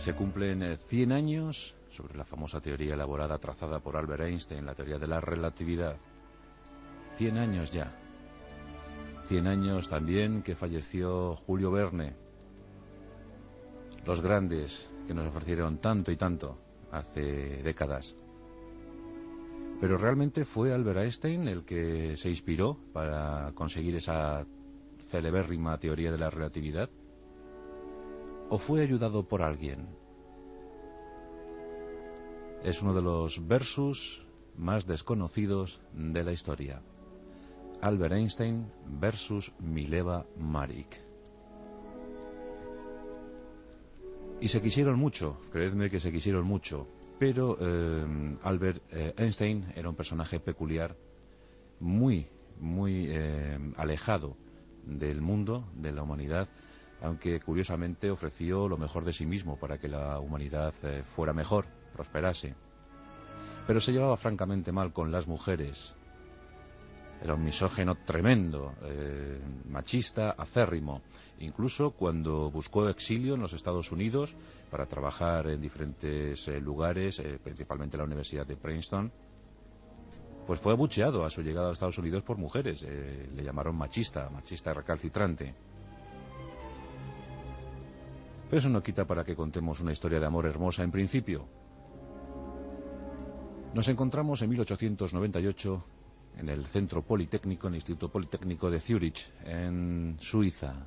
Se cumplen 100 años sobre la famosa teoría elaborada, trazada por Albert Einstein, la teoría de la relatividad. 100 años ya. 100 años también que falleció Julio Verne. Los grandes que nos ofrecieron tanto y tanto hace décadas. Pero realmente fue Albert Einstein el que se inspiró para conseguir esa celebérrima teoría de la relatividad. ¿O fue ayudado por alguien? Es uno de los versus más desconocidos de la historia. Albert Einstein versus Mileva Maric. Y se quisieron mucho, creedme que se quisieron mucho, pero Albert Einstein era un personaje peculiar, muy alejado del mundo, de la humanidad, aunque curiosamente ofreció lo mejor de sí mismo para que la humanidad fuera mejor, prosperase. Pero se llevaba francamente mal con las mujeres. Era un misógino tremendo, machista, acérrimo. Incluso cuando buscó exilio en los Estados Unidos para trabajar en diferentes lugares, principalmente la Universidad de Princeton, pues fue abucheado a su llegada a Estados Unidos por mujeres. Le llamaron machista recalcitrante. Pero eso no quita para que contemos una historia de amor hermosa en principio. Nos encontramos en 1898 en el Centro Politécnico, en el Instituto Politécnico de Zúrich, en Suiza.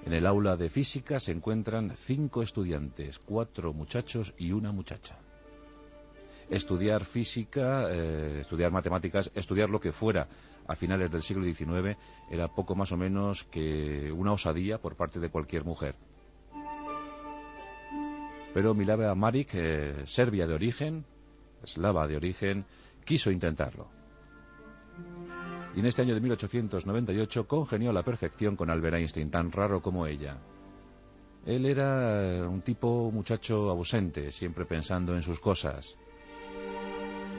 En el aula de física se encuentran 5 estudiantes, 4 muchachos y una muchacha. Estudiar física, estudiar matemáticas, estudiar lo que fuera a finales del siglo XIX era poco más o menos que una osadía por parte de cualquier mujer. Pero Mileva Maric, serbia de origen, eslava de origen, quiso intentarlo. Y en este año de 1898 congenió a la perfección con Albert Einstein, tan raro como ella. Él era un muchacho ausente, siempre pensando en sus cosas.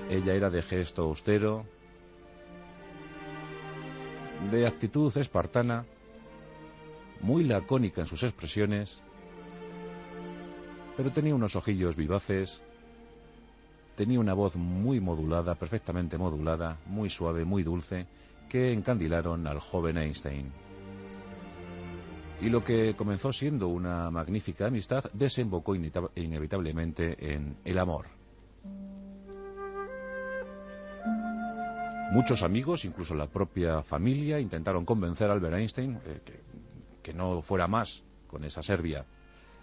Ella era de gesto austero, de actitud espartana, muy lacónica en sus expresiones, pero tenía unos ojillos vivaces, tenía una voz muy modulada, perfectamente modulada, muy suave, muy dulce, que encandilaron al joven Einstein. Y lo que comenzó siendo una magnífica amistad desembocó inevitablemente en el amor. Muchos amigos, incluso la propia familia, intentaron convencer a Albert Einstein que no fuera más con esa serbia.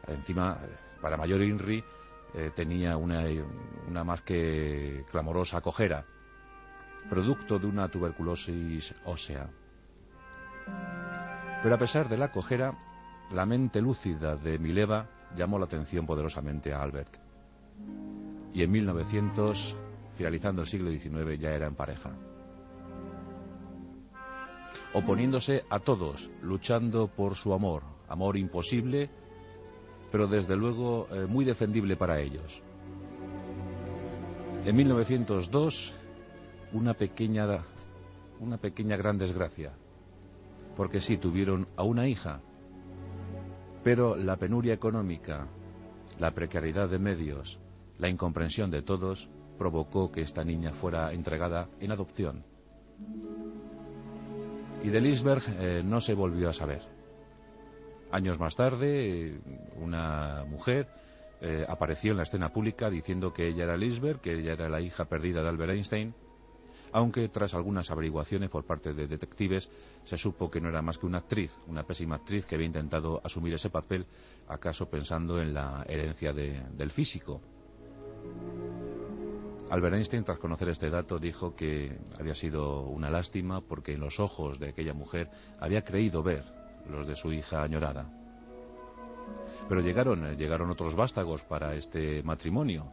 Encima, para mayor INRI, tenía una más que clamorosa cojera, producto de una tuberculosis ósea. Pero a pesar de la cojera, la mente lúcida de Mileva llamó la atención poderosamente a Albert. Y en 1900, finalizando el siglo XIX, ya eran pareja. Oponiéndose a todos, luchando por su amor, amor imposible, pero desde luego muy defendible para ellos. En 1902, una pequeña gran desgracia, porque sí, tuvieron a una hija, pero la penuria económica, la precariedad de medios, la incomprensión de todos, provocó que esta niña fuera entregada en adopción. Y de Liseberg no se volvió a saber. Años más tarde, una mujer apareció en la escena pública diciendo que ella era Liseberg, que ella era la hija perdida de Albert Einstein, aunque tras algunas averiguaciones por parte de detectives se supo que no era más que una actriz, una pésima actriz que había intentado asumir ese papel, acaso pensando en la herencia del físico. Albert Einstein, tras conocer este dato, dijo que había sido una lástima porque en los ojos de aquella mujer había creído ver los de su hija añorada. Pero llegaron otros vástagos para este matrimonio.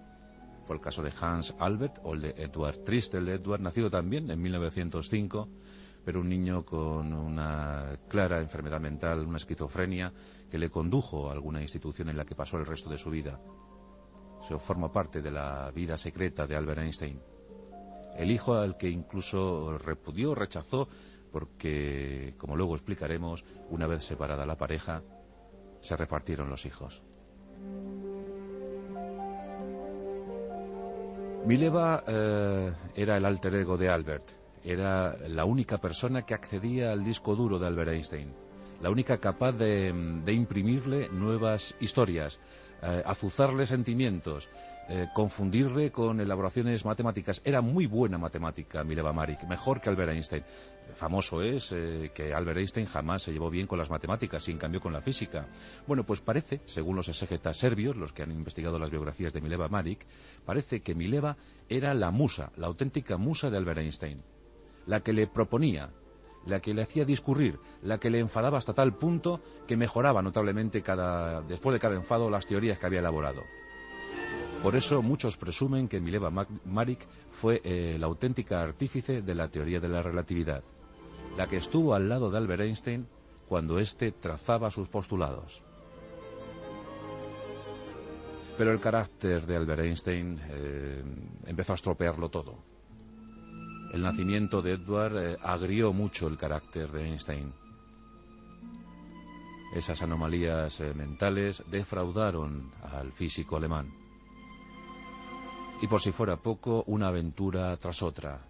Fue el caso de Hans Albert o el de Edward Tristel. Edward, nacido también en 1905, pero un niño con una clara enfermedad mental, una esquizofrenia, que le condujo a alguna institución en la que pasó el resto de su vida. Eso forma parte de la vida secreta de Albert Einstein. El hijo al que incluso repudió, rechazó, porque, como luego explicaremos, una vez separada la pareja, se repartieron los hijos. Mileva era el alter ego de Albert. Era la única persona que accedía al disco duro de Albert Einstein, la única capaz de imprimirle nuevas historias, azuzarle sentimientos, confundirle con elaboraciones matemáticas. Era muy buena matemática Mileva Maric, mejor que Albert Einstein. Famoso es que Albert Einstein jamás se llevó bien con las matemáticas, y en cambio con la física. Bueno, pues parece, según los exégetas serbios, los que han investigado las biografías de Mileva Maric, parece que Mileva era la musa, la auténtica musa de Albert Einstein, la que le proponía, la que le hacía discurrir, la que le enfadaba hasta tal punto que mejoraba notablemente después de cada enfado las teorías que había elaborado. Por eso muchos presumen que Mileva Maric fue la auténtica artífice de la teoría de la relatividad, la que estuvo al lado de Albert Einstein cuando éste trazaba sus postulados. Pero el carácter de Albert Einstein empezó a estropearlo todo. El nacimiento de Edward agrió mucho el carácter de Einstein. Esas anomalías mentales defraudaron al físico alemán. Y por si fuera poco, una aventura tras otra.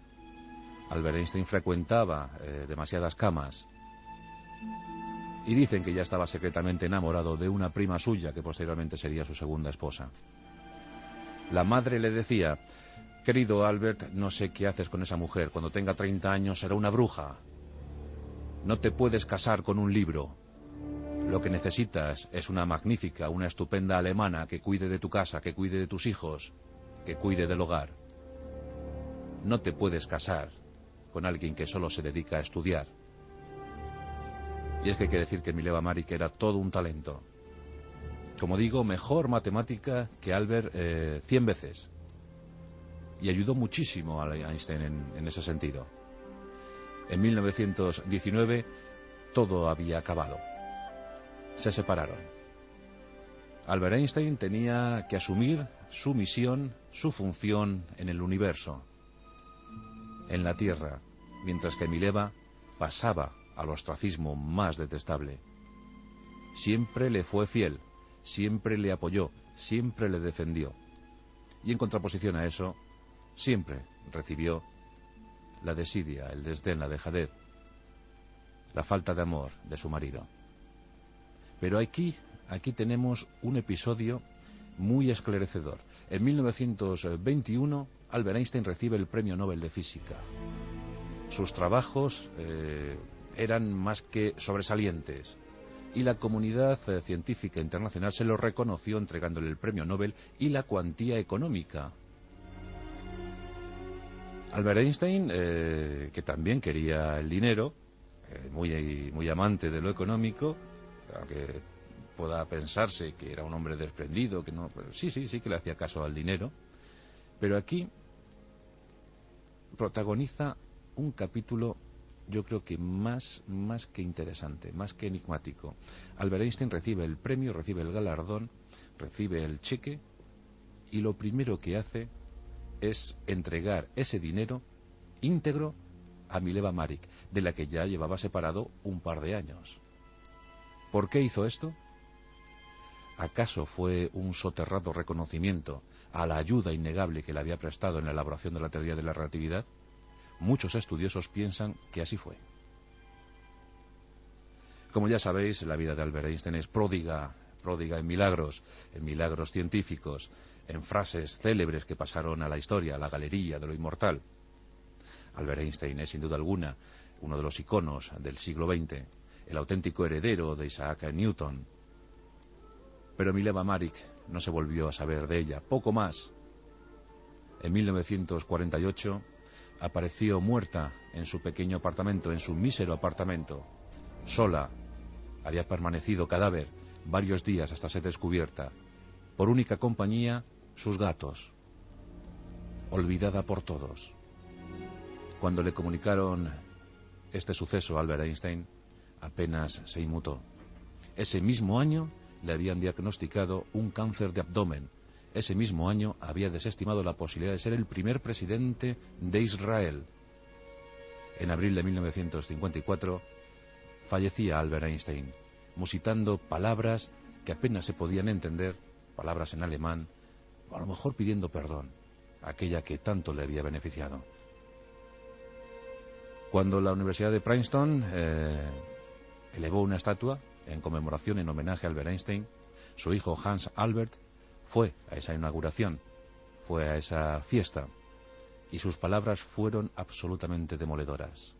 Albert Einstein frecuentaba demasiadas camas. Y dicen que ya estaba secretamente enamorado de una prima suya, que posteriormente sería su segunda esposa. La madre le decía: querido Albert, no sé qué haces con esa mujer. Cuando tenga 30 años será una bruja. No te puedes casar con un libro. Lo que necesitas es una magnífica, una estupenda alemana que cuide de tu casa, que cuide de tus hijos, que cuide del hogar. No te puedes casar con alguien que solo se dedica a estudiar. Y es que hay que decir que Mileva Maric era todo un talento. Como digo, mejor matemática que Albert 100 veces. Y ayudó muchísimo a Einstein en ese sentido. En 1919 todo había acabado. Se separaron. Albert Einstein tenía que asumir su misión, su función en el universo, en la Tierra, mientras que Mileva pasaba al ostracismo más detestable. Siempre le fue fiel, siempre le apoyó, siempre le defendió. Y en contraposición a eso, siempre recibió la desidia, el desdén, la dejadez, la falta de amor de su marido. Pero aquí tenemos un episodio muy esclarecedor. En 1921, Albert Einstein recibe el Premio Nobel de Física. Sus trabajos eran más que sobresalientes, y la comunidad científica internacional se lo reconoció entregándole el Premio Nobel y la cuantía económica. Albert Einstein, que también quería el dinero, muy amante de lo económico, aunque pueda pensarse que era un hombre desprendido, que no, pero sí que le hacía caso al dinero, pero aquí protagoniza un capítulo, yo creo que más que interesante, más que enigmático. Albert Einstein recibe el premio, recibe el galardón, recibe el cheque, y lo primero que hace es entregar ese dinero íntegro a Mileva Maric, de la que ya llevaba separado un par de años. ¿Por qué hizo esto? ¿Acaso fue un soterrado reconocimiento a la ayuda innegable que le había prestado en la elaboración de la teoría de la relatividad? Muchos estudiosos piensan que así fue. Como ya sabéis, la vida de Albert Einstein es pródiga en milagros científicos, en frases célebres que pasaron a la historia, a la galería de lo inmortal. Albert Einstein es sin duda alguna uno de los iconos del siglo XX, el auténtico heredero de Isaac Newton. Pero Mileva Maric no se volvió a saber de ella, poco más. En 1948 apareció muerta en su pequeño apartamento, en su mísero apartamento, sola. Había permanecido cadáver varios días hasta ser descubierta. Por única compañía, sus gatos. Olvidada por todos. Cuando le comunicaron este suceso a Albert Einstein, apenas se inmutó. Ese mismo año le habían diagnosticado un cáncer de abdomen. Ese mismo año había desestimado la posibilidad de ser el primer presidente de Israel. En abril de 1954 fallecía Albert Einstein, musitando palabras que apenas se podían entender, palabras en alemán, o a lo mejor pidiendo perdón a aquella que tanto le había beneficiado. Cuando la Universidad de Princeton elevó una estatua en conmemoración, en homenaje a Albert Einstein, su hijo Hans Albert fue a esa inauguración, fue a esa fiesta, y sus palabras fueron absolutamente demoledoras.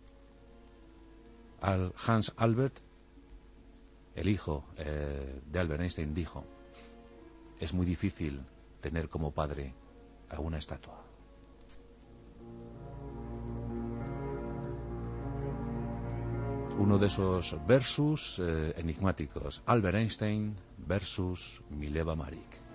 Hans Albert, el hijo de Albert Einstein, dijo: es muy difícil tener como padre a una estatua. Uno de esos versus enigmáticos, Albert Einstein versus Mileva Maric.